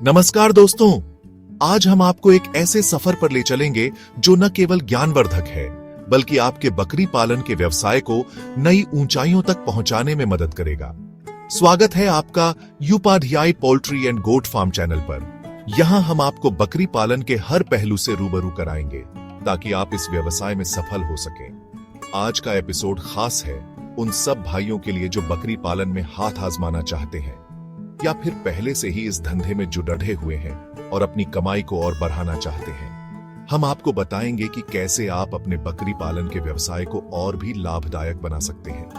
नमस्कार दोस्तों, आज हम आपको एक ऐसे सफर पर ले चलेंगे जो न केवल ज्ञानवर्धक है बल्कि आपके बकरी पालन के व्यवसाय को नई ऊंचाइयों तक पहुंचाने में मदद करेगा। स्वागत है आपका Upadhyay poultry and goat farm channel पर। यहां हम आपको बकरी पालन के हर पहलू से रूबरू कराएंगे ताकि आप इस व्यवसाय में सफल हो सकें। आज का एपिसोड खास है उन सब भाइयों के लिए जो बकरी पालन में हाथ आजमाना चाहते हैं या फिर पहले से ही इस धंधे में जुड़े हुए हैं और अपनी कमाई को और बढ़ाना चाहते हैं। हम आपको बताएंगे कि कैसे आप अपने बकरी पालन के व्यवसाय को और भी लाभदायक बना सकते हैं।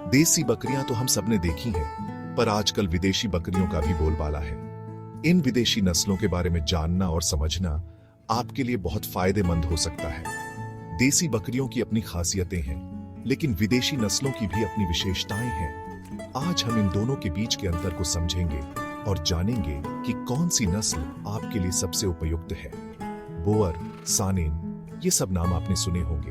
देसी बकरियां तो हम सबने देखी हैं, पर आजकल विदेशी बकरियों का भी बोलबाला है। इन विदेशी नस्लों के बारे में जानना और समझना आपके लिए बहुत फायदेमंद हो सकता है। देसी बकरियों की अपनी खासियतें हैं, लेकिन विदेशी नस्लों की भी अपनी विशेषताएं हैं। आज हम इन दोनों के बीच के अंतर को समझेंगे और जानेंगे कि कौन सी नस्ल आपके लिए सबसे उपयुक्त है। बोअर, सानेन, ये सब नाम आपने सुने होंगे।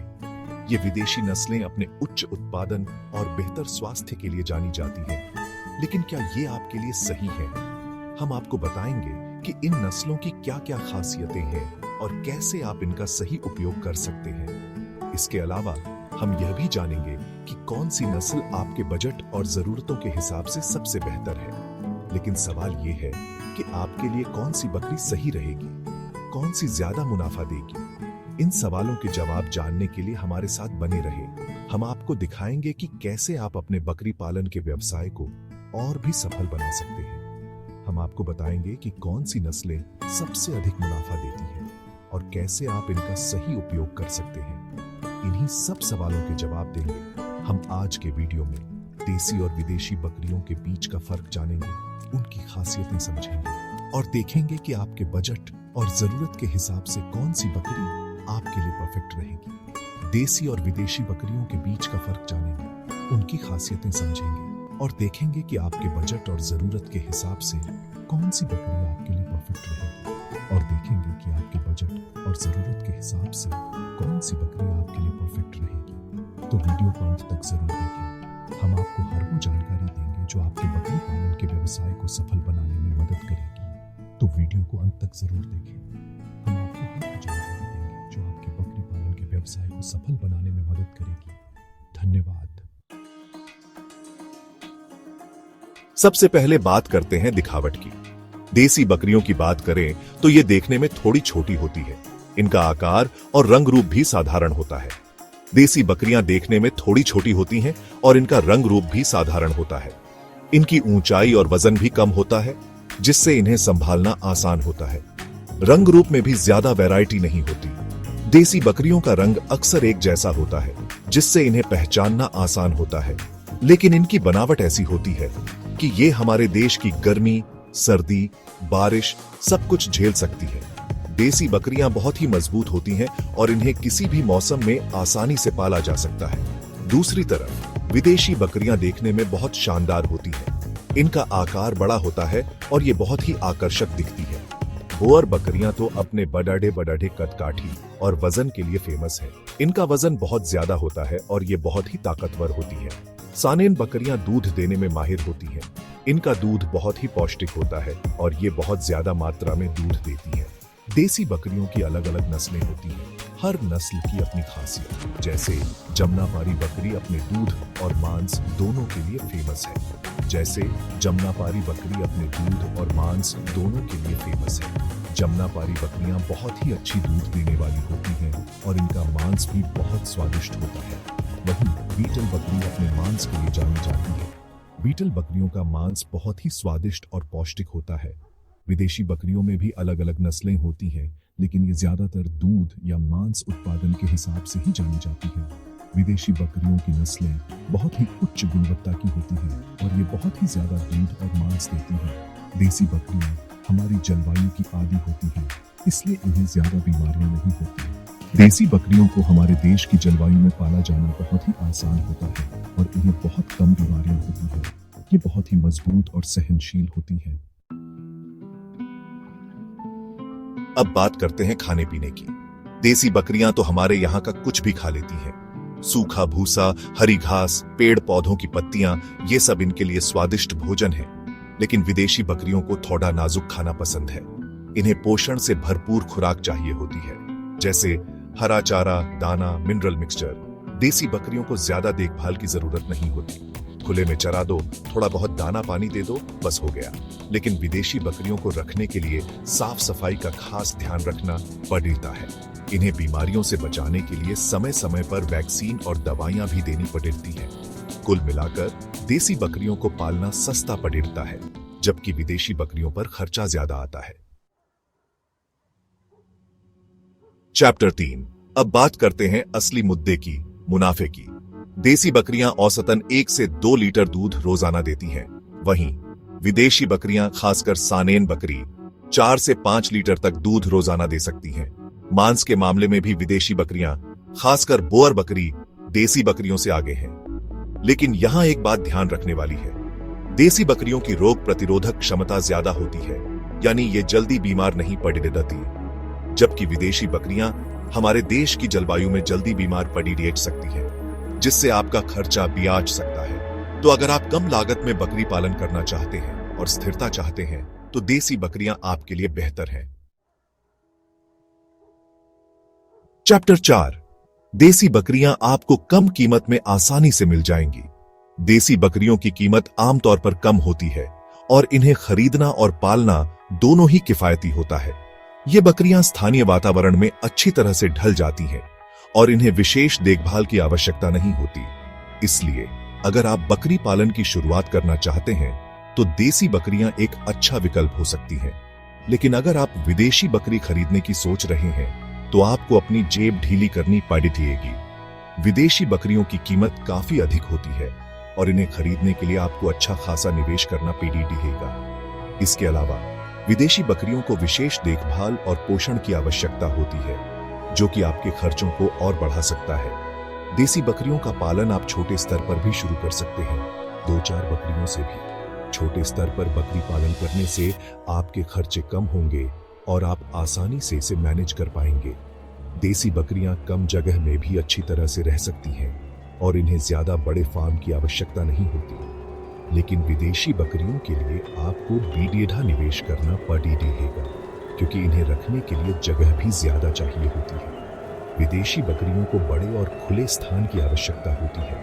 ये विदेशी नस्लें अपने उच्च उत्पादन और बेहतर स्वास्थ्य के लिए जानी जाती हैं। लेकिन क्या ये आपके लिए सही है? हम आपको बताएंगे कि इन नस्लों की क्या-क्या खासियतें हैं और कैसे आप इनका सही उपयोग कर सकते हैं। इसके अलावा हम यह भी जानेंगे कि कौन सी नस्ल आपके बजट और जरूरतों के हिसाब से सबसे बेहतर है। लेकिन सवाल यह है कि आपके लिए कौन सी बकरी सही रहेगी, कौन सी ज्यादा मुनाफा देगी। इन सवालों के जवाब जानने के लिए हमारे साथ बने रहे। हम आपको दिखाएंगे कि कैसे आप अपने बकरी पालन के व्यवसाय को और भी सफल बना सकते हैं। हम आपको बताएंगे कि कौन सी नस्लें सबसे अधिक मुनाफा देती हैं और कैसे आप इनका सही उपयोग कर सकते हैं। इन्हीं सब सवालों के जवाब देंगे हम आज के वीडियो में। देसी और विदेशी बकरियों के बीच का फर्क जानेंगे, उनकी खासियतें समझेंगे और देखेंगे कि आपके बजट और जरूरत के हिसाब से कौन सी बकरी आपके लिए परफेक्ट रहेगी। देसी और विदेशी बकरियों के बीच का फर्क जानेंगे, उनकी खासियतें समझेंगे और देखेंगे कि आपके बजट और जरूरत के हिसाब से कौन सी बकरी आपके लिए परफेक्ट रहेगी और देखेंगे कि आपके बजट और जरूरत के हिसाब से कौन सी बकरी आपके लिए परफेक्ट रहेगी। तो वीडियो को अंत तक जरूर देखें। हम आपको हर वो जानकारी देंगे जो आपके बकरी पालन के व्यवसाय को सफल बनाने में मदद करेगी। तो वीडियो को अंत तक जरूर देखें। हम आपको हर वो जानकारी देंगे जो आपके बकरी पालन के व्यवसाय को सफल बनाने में मदद करेगी। धन्यवाद। सबसे पहले बात करते हैं दिखावट की। देसी बकरियों की बात करें तो ये देखने में थोड़ी छोटी होती है। इनका आकार और रंग रूप भी साधारण होता है। देसी बकरियां देखने में थोड़ी छोटी होती हैं और इनका रंग रूप भी साधारण होता है। इनकी ऊंचाई और वजन भी कम होता है, जिससे इन्हें संभालना आसान होता है। रंग रूप में भी ज्यादा वैरायटी नहीं होती। देसी बकरियों का रंग अक्सर एक जैसा होता है, जिससे इन्हें पहचानना आसान होता है। लेकिन इनकी बनावट ऐसी होती है कि ये हमारे देश की गर्मी, सर्दी, बारिश सब कुछ झेल सकती है। देसी बकरियां बहुत ही मजबूत होती हैं और इन्हें किसी भी मौसम में आसानी से पाला जा सकता है। दूसरी तरफ विदेशी बकरियां देखने में बहुत शानदार होती हैं। इनका आकार बड़ा होता है और ये बहुत ही आकर्षक दिखती है। बोअर बकरियां तो अपने बड़े कदकाठी और वजन के लिए फेमस है। इनका वजन बहुत ज्यादा होता है और ये बहुत ही ताकतवर होती है। सानेन बकरियां दूध देने में माहिर होती हैं। इनका दूध बहुत ही पौष्टिक होता है और ये बहुत ज्यादा मात्रा में दूध देती है। देसी बकरियों की अलग अलग नस्लें होती हैं। हर नस्ल की अपनी खासियत। जैसे जमनापारी बकरी अपने दूध और मांस दोनों के लिए फेमस है। जमनापारी बकरियां बहुत ही अच्छी दूध देने वाली होती हैं और इनका मांस भी बहुत स्वादिष्ट होता है। वहीं बीटल बकरी अपने मांस के लिए जानी जाती है। बीटल बकरियों का मांस बहुत ही स्वादिष्ट और पौष्टिक होता है। विदेशी बकरियों में भी अलग अलग नस्लें होती हैं, लेकिन ये ज्यादातर दूध या मांस उत्पादन के हिसाब से ही जानी जाती है। विदेशी बकरियों की नस्लें बहुत ही उच्च गुणवत्ता की होती हैं और ये बहुत ही ज्यादा दूध और मांस देती हैं। देसी बकरियां हमारी जलवायु की आदी होती हैं, इसलिए इन्हें ज्यादा बीमारियां नहीं होती। देसी बकरियों को हमारे देश की जलवायु में पाला जाना बहुत ही आसान होता है और इन्हें बहुत कम बीमारियां होती हैं। ये बहुत ही मजबूत और सहनशील होती हैं। अब बात करते हैं खाने पीने की। देसी बकरियां तो हमारे यहाँ का कुछ भी खा लेती हैं। सूखा भूसा, हरी घास, पेड़ पौधों की पत्तियां, ये सब इनके लिए स्वादिष्ट भोजन है। लेकिन विदेशी बकरियों को थोड़ा नाजुक खाना पसंद है। इन्हें पोषण से भरपूर खुराक चाहिए होती है, जैसे हरा चारा, दाना, मिनरल मिक्सचर। देसी बकरियों को ज्यादा देखभाल की जरूरत नहीं होती। खुले में चरा दो, थोड़ा बहुत दाना पानी दे दो, बस हो गया। लेकिन विदेशी बकरियों को रखने के लिए साफ सफाई का खास ध्यान रखना पड़ता है। इन्हें बीमारियों से बचाने के लिए समय समय पर वैक्सीन और दवाइयां भी देनी पड़ती हैं। कुल मिलाकर देसी बकरियों को पालना सस्ता पड़ता है, जबकि विदेशी बकरियों पर खर्चा ज्यादा आता है। चैप्टर 3। अब बात करते हैं असली मुद्दे की, मुनाफे की। देसी बकरियां औसतन 1 से 2 लीटर दूध रोजाना देती हैं। वहीं विदेशी बकरियां, खासकर सानेन बकरी, 4 से 5 लीटर तक दूध रोजाना दे सकती हैं। मांस के मामले में भी विदेशी बकरियां, खासकर बोअर बकरी, देसी बकरियों से आगे हैं। लेकिन यहां एक बात ध्यान रखने वाली है। देसी बकरियों की रोग प्रतिरोधक क्षमता ज्यादा होती है, यानी ये जल्दी बीमार नहीं पड़ने देती, जबकि विदेशी बकरियां हमारे देश की जलवायु में जल्दी बीमार पड़ सकती है, जिससे आपका खर्चा भी आ सकता है। तो अगर आप कम लागत में बकरी पालन करना चाहते हैं और स्थिरता चाहते हैं, तो देसी बकरियां आपके लिए बेहतर हैं। चैप्टर 4। देसी बकरियां आपको कम कीमत में आसानी से मिल जाएंगी। देसी बकरियों की कीमत आमतौर पर कम होती है और इन्हें खरीदना और पालना दोनों ही किफायती होता है। ये बकरियां स्थानीय वातावरण में अच्छी तरह से ढल जाती हैं और इन्हें विशेष देखभाल की आवश्यकता नहीं होती। इसलिए अगर आप बकरी पालन की शुरुआत करना चाहते हैं, तो देसी बकरियां एक अच्छा विकल्प हो सकती हैं। लेकिन अगर आप विदेशी बकरी खरीदने की सोच रहे हैं, तो आपको अपनी जेब ढीली करनी पड़ेगी। विदेशी बकरियों की कीमत काफी अधिक होती है और इन्हें खरीदने के लिए आपको अच्छा खासा निवेश करना पड़ेगा। इसके अलावा विदेशी बकरियों को विशेष देखभाल और पोषण की आवश्यकता होती है, जो कि आपके खर्चों को और बढ़ा सकता है। देसी बकरियों का पालन आप छोटे स्तर पर भी शुरू कर सकते हैं, 2-4 बकरियों से भी। छोटे स्तर पर बकरी पालन करने से आपके खर्चे कम होंगे और आप आसानी से इसे मैनेज कर पाएंगे। देसी बकरियां कम जगह में भी अच्छी तरह से रह सकती हैं और इन्हें ज्यादा बड़े फार्म की आवश्यकता नहीं होती। लेकिन विदेशी बकरियों के लिए आपको बीडेढ़ा निवेश करना पड़ेगा, क्योंकि इन्हें रखने के लिए जगह भी ज्यादा चाहिए होती है। विदेशी बकरियों को बड़े और खुले स्थान की आवश्यकता होती है,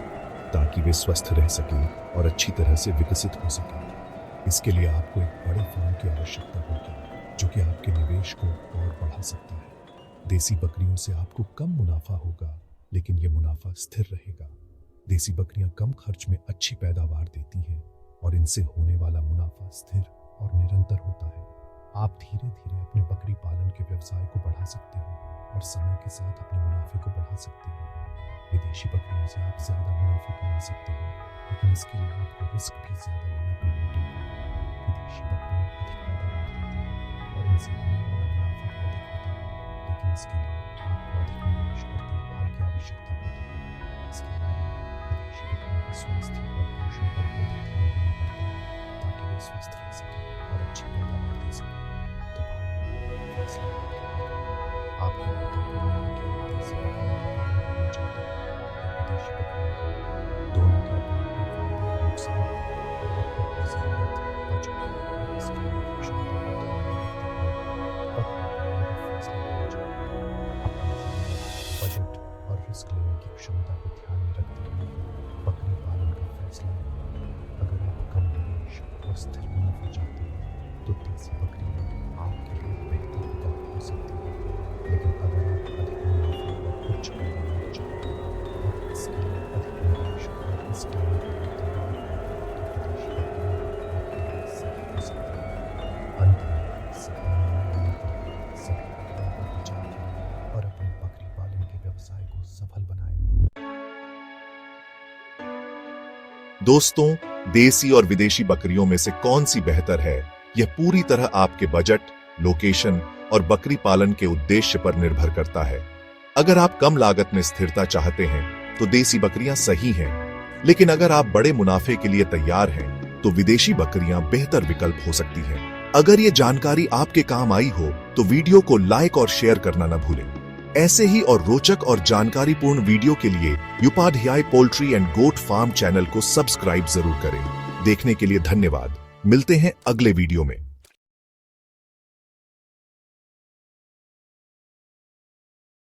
ताकि वे स्वस्थ रह सकें और अच्छी तरह से विकसित हो सकें। इसके लिए आपको एक बड़े फार्म की आवश्यकता होगी, जो कि आपके निवेश को और बढ़ा सकता है। देसी बकरियों से आपको कम मुनाफा होगा, लेकिन यह मुनाफा स्थिर रहेगा। देसी बकरियां कम खर्च में अच्छी पैदावार देती हैं और इनसे होने वाला मुनाफा स्थिर और निरंतर होता है। आप धीरे धीरे अपने बकरी पालन के व्यवसाय को बढ़ा सकते हैं और समय के साथ अपने मुनाफे को बढ़ा सकते हैं। विदेशी बकरियों से आप ज्यादा मुनाफा कमा सकते हैं, लेकिन इसके लिए आपको रिस्क भी ज्यादा लेना पड़ेगा। विदेशी बकरियां अधिक पैदावार देती हैं और इनसे होने वाला मुनाफा भी अधिक होता है, लेकिन इसके लिए आपको अधिक निवेश और देखभाल की आवश्यकता होती है। इसके अलावा विदेशी बकरियों के स्वास्थ्य और पोषण पर भी अधिक ध्यान देना पड़ता है, ताकि वे स्वस्थ रह सकें और अच्छी पैदावार दे सकें। तो भाई, फैसला आपके हाथ में है। आपको निर्णय करना है कि आप देसी बकरियों का पालन करना चाहते हैं या विदेशी बकरियों का। दोनों के अपने अपने फायदे और नुकसान हैं, और आपको अपनी जरूरत, बजट और इसकी क्षमता को ध्यान में रखते हुए बकरी पालन का फैसला लेना चाहिए। अपनी जरूरत, बजट और रिस्क लेने की क्षमता को ध्यान में रखते हुए बकरी पालन का फैसला लें। अगर आप कम निवेश और स्थिर मुनाफा चाहते हैं, तो देसी बकरियां आपके लिए बेहतर विकल्प हो सकती है। लेकिन अगर आप अधिक मुनाफा और उच्च पैदावार चाहते हैं और इसके लिए अधिक निवेश और रिस्क लेने के लिए तैयार हैं, तो विदेशी बकरियां आपके लिए सही हो सकती हैं। अंत में सही निर्णय लेने के लिए सभी बकरियों को विचार करें और अपने बकरी पालन के व्यवसाय को सफल बनाएं। दोस्तों, देसी और विदेशी बकरियों में से कौन सी बेहतर है, यह पूरी तरह आपके बजट, लोकेशन और बकरी पालन के उद्देश्य पर निर्भर करता है। अगर आप कम लागत में स्थिरता चाहते हैं, तो देसी बकरियां सही हैं। लेकिन अगर आप बड़े मुनाफे के लिए तैयार हैं, तो विदेशी बकरियां बेहतर विकल्प हो सकती हैं। अगर ये जानकारी आपके काम आई हो, तो वीडियो को लाइक और शेयर करना न भूलें। ऐसे ही और रोचक और जानकारीपूर्ण वीडियो के लिए Upadhyay poultry and goat farm channel को सब्सक्राइब जरूर करें। देखने के लिए धन्यवाद। मिलते हैं अगले वीडियो में।